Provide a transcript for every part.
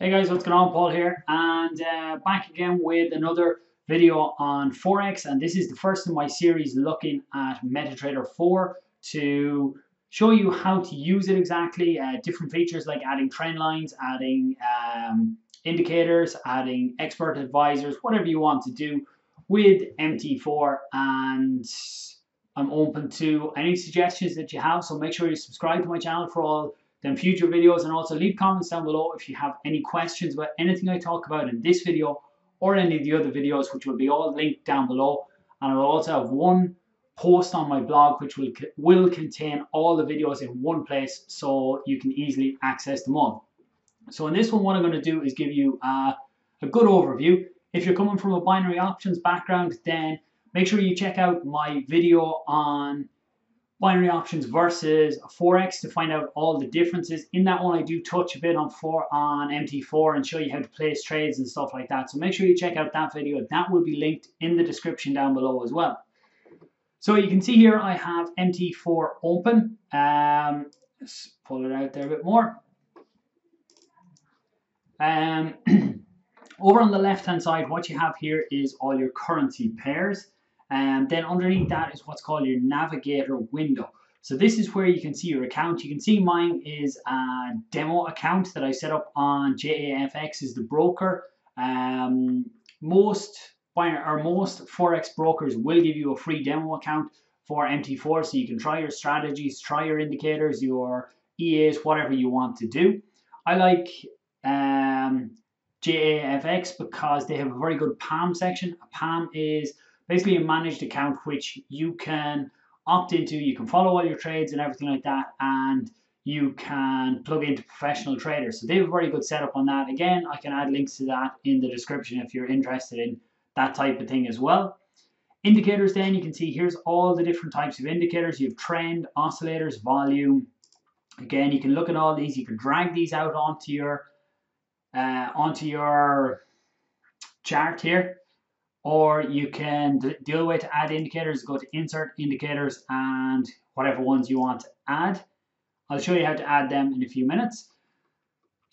Hey guys, what's going on? Paul here, and back again with another video on Forex. And this is the first in my series looking at MetaTrader 4 to show you how to use it exactly. Different features like adding trend lines, adding indicators, adding expert advisors, whatever you want to do with MT4. And I'm open to any suggestions that you have, so make sure you subscribe to my channel for all them future videos, and also leave comments down below if you have any questions about anything I talk about in this video or any of the other videos, which will be all linked down below. And I will also have one post on my blog which will contain all the videos in one place so you can easily access them all. So in this one, what I'm going to do is give you a good overview. If you're coming from a binary options background, then make sure you check out my video on binary options versus Forex to find out all the differences. In that one, I do touch a bit on MT4 and show you how to place trades and stuff like that. So make sure you check out that video. That will be linked in the description down below as well. So you can see here I have MT4 open. Let's pull it out there a bit more. Over on the left hand side, what you have here is all your currency pairs. And then underneath that is what's called your navigator window. So this is where you can see your account. You can see mine is a demo account that I set up on JAFX is the broker. Most Forex brokers will give you a free demo account for MT4, so you can try your strategies, try your indicators, your EAs, whatever you want to do. I like JAFX because they have a very good PAM section. A PAM is basically a managed account which you can opt into. You can follow all your trades and everything like that, and you can plug into professional traders. So they have a very good setup on that. Again, I can add links to that in the description if you're interested in that type of thing as well. Indicators, then you can see here's all the different types of indicators. You have trend, oscillators, volume. Again, you can look at all these. You can drag these out onto your chart here. Or you can, the other way to add indicators, go to insert indicators and whatever ones you want to add. I'll show you how to add them in a few minutes.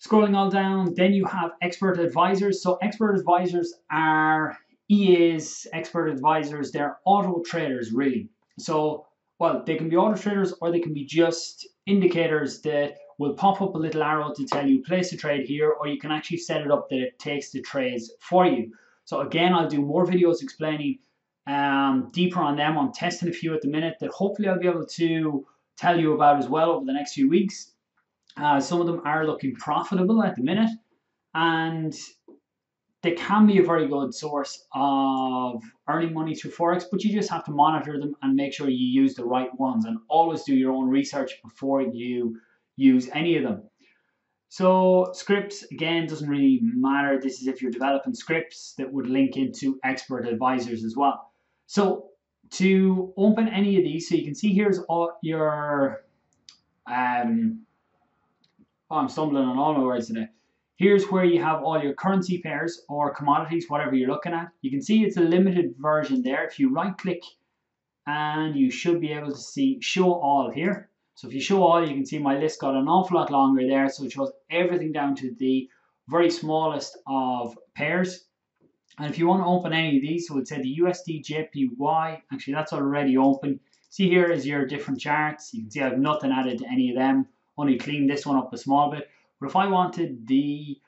Scrolling all down, then you have expert advisors. So expert advisors are EAs, expert advisors, they're auto traders really. So, well, they can be auto traders or they can be just indicators that will pop up a little arrow to tell you place a trade here, or you can actually set it up that it takes the trades for you. So again, I'll do more videos explaining deeper on them. I'm testing a few at the minute that hopefully I'll be able to tell you about as well over the next few weeks. Some of them are looking profitable at the minute, and they can be a very good source of earning money through Forex, but you just have to monitor them and make sure you use the right ones, and always do your own research before you use any of them. So scripts, again, doesn't really matter. This is if you're developing scripts that would link into expert advisors as well. So to open any of these, so you can see here's all your, I'm stumbling on all my words today. Here's where you have all your currency pairs or commodities, whatever you're looking at. You can see it's a limited version there. If you right click, and you should be able to see show all here. So if you show all, you can see my list got an awful lot longer there. So it shows everything down to the very smallest of pairs. And if you want to open any of these, so it said the USD JPY, actually that's already open. See here is your different charts. You can see I have nothing added to any of them. Only cleaned this one up a small bit. But if I wanted the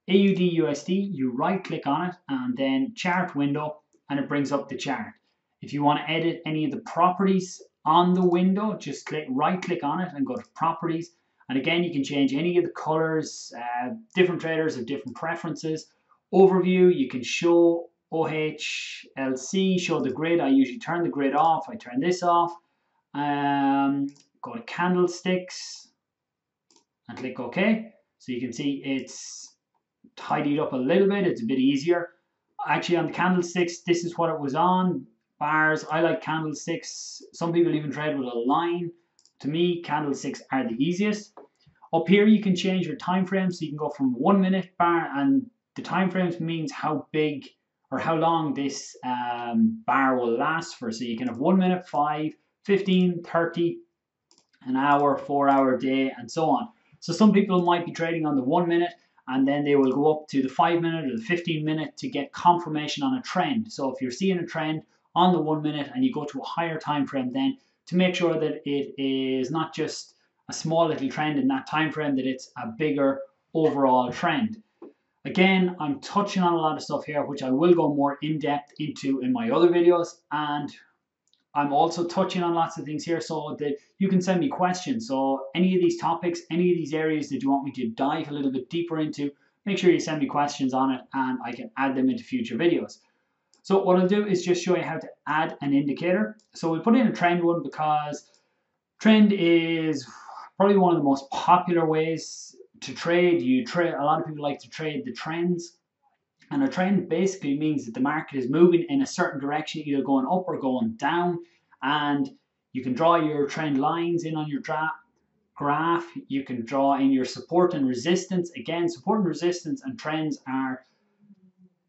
AUD USD, you right click on it and then chart window, and it brings up the chart. If you want to edit any of the properties on the window, just right click on it and go to properties. And again, you can change any of the colors. Different traders have different preferences. Overview, you can show OHLC, show the grid. I usually turn the grid off. I turn this off. Go to candlesticks and click OK. So you can see it's tidied up a little bit. It's a bit easier. Actually, on the candlesticks, this is what it was on. Bars, I like candlesticks. Some people even trade with a line. To me, candlesticks are the easiest. Up here, you can change your time frames. So you can go from 1 minute bar, and the time frames means how big or how long this bar will last for. So you can have 1 minute, 5, 15, 30, an hour, 4 hour day, and so on. So some people might be trading on the 1 minute and then they will go up to the 5 minute or the 15 minute to get confirmation on a trend. So if you're seeing a trend on the 1 minute and you go to a higher time frame, then to make sure that it is not just a small little trend in that time frame, that it's a bigger overall trend. Again, I'm touching on a lot of stuff here, which I will go more in depth into in my other videos, and I'm also touching on lots of things here so that you can send me questions. So any of these topics, any of these areas that you want me to dive a little bit deeper into, make sure you send me questions on it and I can add them into future videos. So what I'll do is just show you how to add an indicator. So we put in a trend one because trend is probably one of the most popular ways to trade. A lot of people like to trade the trends. And a trend basically means that the market is moving in a certain direction, either going up or going down. And you can draw your trend lines in on your graph. You can draw in your support and resistance. Again, support and resistance and trends are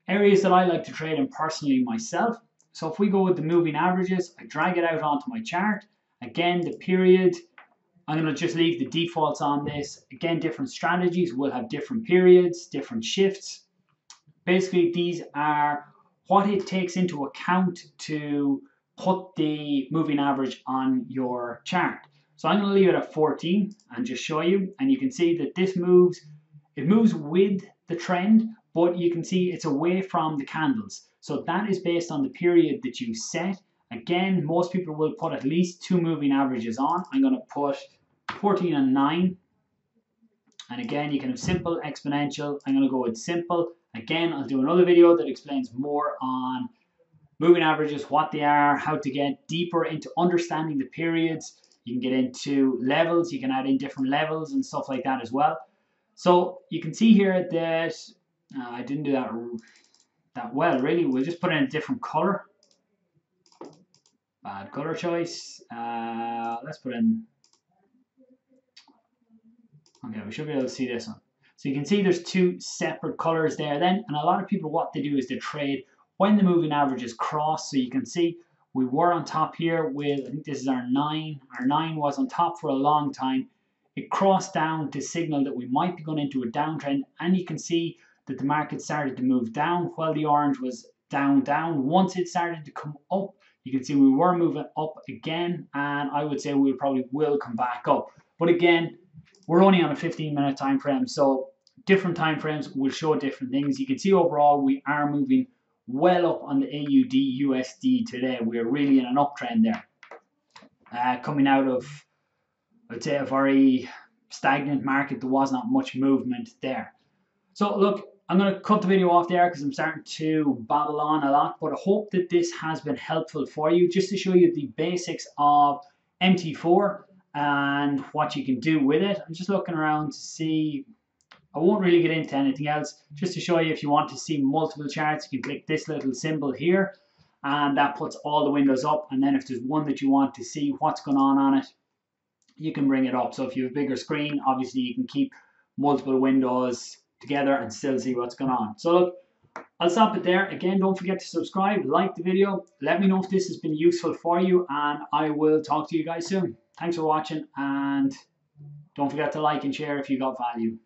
areas that I like to trade in personally myself. So if we go with the moving averages, I drag it out onto my chart. Again, the period, I'm going to just leave the defaults on this. Again, different strategies will have different periods, different shifts. Basically, these are what it takes into account to put the moving average on your chart. So I'm going to leave it at 14 and just show you. And you can see that this moves, it moves with the trend, but you can see it's away from the candles. So that is based on the period that you set. Again, most people will put at least 2 moving averages on. I'm going to put 14 and 9. And again, you can have simple, exponential. I'm going to go with simple. Again, I'll do another video that explains more on moving averages, what they are, how to get deeper into understanding the periods. You can get into levels, you can add in different levels and stuff like that as well. So you can see here that I didn't do that well, really. We'll just put in a different color. Bad color choice. Let's put in... Okay, we should be able to see this one. So you can see there's 2 separate colors there then, and a lot of people, what they do is they trade when the moving averages cross. So you can see we were on top here with, I think this is our 9. Our 9 was on top for a long time. It crossed down to signal that we might be going into a downtrend, and you can see that the market started to move down while the orange was down. Once it started to come up, you can see we were moving up again, and I would say we probably will come back up. But again, we're only on a 15-minute time frame, so different time frames will show different things. You can see overall we are moving well up on the AUD USD today. We're really in an uptrend there. Coming out of, I'd say, a very stagnant market, there was not much movement there. So look, I'm going to cut the video off there because I'm starting to babble on a lot, but I hope that this has been helpful for you, just to show you the basics of MT4 and what you can do with it. I'm just looking around to see. I won't really get into anything else, just to show you if you want to see multiple charts, you can click this little symbol here and that puts all the windows up, and then if there's one that you want to see what's going on it, you can bring it up. So if you have a bigger screen, obviously you can keep multiple windows together and still see what's going on. So look, I'll stop it there. Again, don't forget to subscribe, like the video, let me know if this has been useful for you, and I will talk to you guys soon. Thanks for watching, and don't forget to like and share if you got value.